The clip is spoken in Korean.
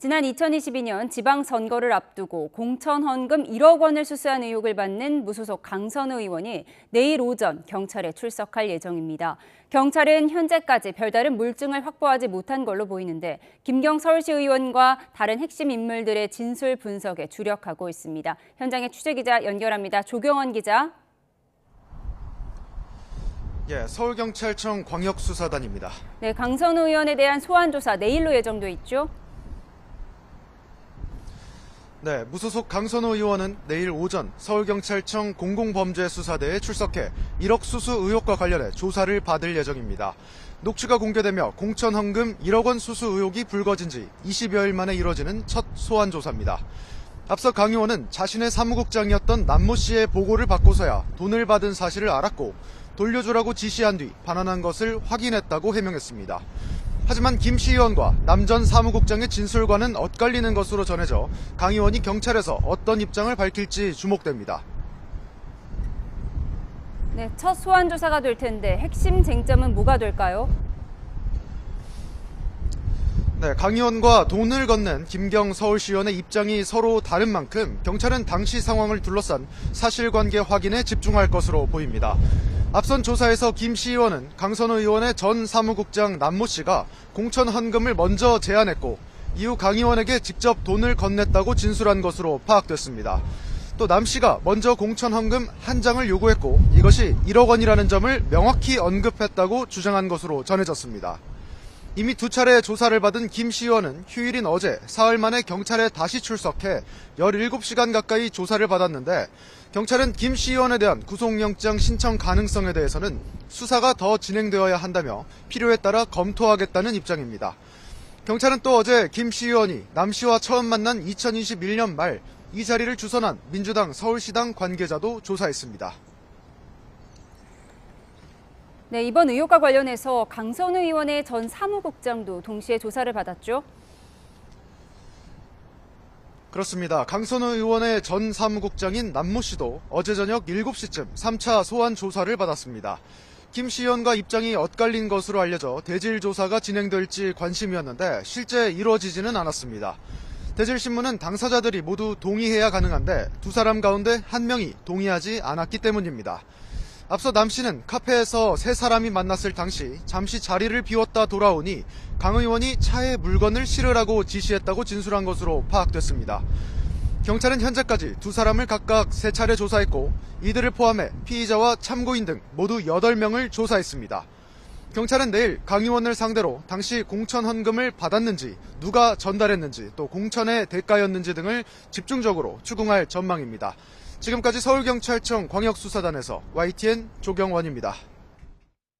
지난 2022년 지방선거를 앞두고 공천 헌금 1억 원을 수수한 의혹을 받는 무소속 강선우 의원이 내일 오전 경찰에 출석할 예정입니다. 경찰은 현재까지 별다른 물증을 확보하지 못한 걸로 보이는데 김경 서울시 의원과 다른 핵심 인물들의 진술 분석에 주력하고 있습니다. 현장에 취재기자 연결합니다. 조경원 기자. 서울경찰청 광역수사단입니다. 네, 강선우 의원에 대한 소환 조사 내일로 예정돼 있죠? 네, 무소속 강선우 의원은 내일 오전 서울경찰청 공공범죄수사대에 출석해 1억 수수 의혹과 관련해 조사를 받을 예정입니다. 녹취가 공개되며 공천 헌금 1억 원 수수 의혹이 불거진 지 20여일 만에 이뤄지는 첫 소환 조사입니다. 앞서 강 의원은 자신의 사무국장이었던 남모 씨의 보고를 받고서야 돈을 받은 사실을 알았고 돌려주라고 지시한 뒤 반환한 것을 확인했다고 해명했습니다. 하지만 김 씨 의원과 남 전 사무국장의 진술과는 엇갈리는 것으로 전해져 강 의원이 경찰에서 어떤 입장을 밝힐지 주목됩니다. 네, 첫 소환 조사가 될 텐데 핵심 쟁점은 뭐가 될까요? 네, 강 의원과 돈을 건넨 김경 서울시의원의 입장이 서로 다른 만큼 경찰은 당시 상황을 둘러싼 사실관계 확인에 집중할 것으로 보입니다. 앞선 조사에서 김 씨 의원은 강선우 의원의 전 사무국장 남모 씨가 공천 헌금을 먼저 제안했고 이후 강 의원에게 직접 돈을 건넸다고 진술한 것으로 파악됐습니다. 또 남 씨가 먼저 공천 헌금 한 장을 요구했고 이것이 1억 원이라는 점을 명확히 언급했다고 주장한 것으로 전해졌습니다. 이미 두 차례 조사를 받은 김 씨 의원은 휴일인 어제 사흘 만에 경찰에 다시 출석해 17시간 가까이 조사를 받았는데 경찰은 김 씨 의원에 대한 구속영장 신청 가능성에 대해서는 수사가 더 진행되어야 한다며 필요에 따라 검토하겠다는 입장입니다. 경찰은 또 어제 김 씨 의원이 남 씨와 처음 만난 2021년 말 이 자리를 주선한 민주당 서울시당 관계자도 조사했습니다. 네, 이번 의혹과 관련해서 강선우 의원의 전 사무국장도 동시에 조사를 받았죠? 그렇습니다. 강선우 의원의 전 사무국장인 남모 씨도 어제 저녁 7시쯤 3차 소환 조사를 받았습니다. 김 씨 의원과 입장이 엇갈린 것으로 알려져 대질 조사가 진행될지 관심이었는데 실제 이루어지지는 않았습니다. 대질신문은 당사자들이 모두 동의해야 가능한데 두 사람 가운데 한 명이 동의하지 않았기 때문입니다. 앞서 남 씨는 카페에서 세 사람이 만났을 당시 잠시 자리를 비웠다 돌아오니 강 의원이 차에 물건을 실으라고 지시했다고 진술한 것으로 파악됐습니다. 경찰은 현재까지 두 사람을 각각 3차례 조사했고 이들을 포함해 피의자와 참고인 등 모두 8명을 조사했습니다. 경찰은 내일 강 의원을 상대로 당시 공천 헌금을 받았는지, 누가 전달했는지, 또 공천의 대가였는지 등을 집중적으로 추궁할 전망입니다. 지금까지 서울경찰청 광역수사단에서 YTN 조경원입니다.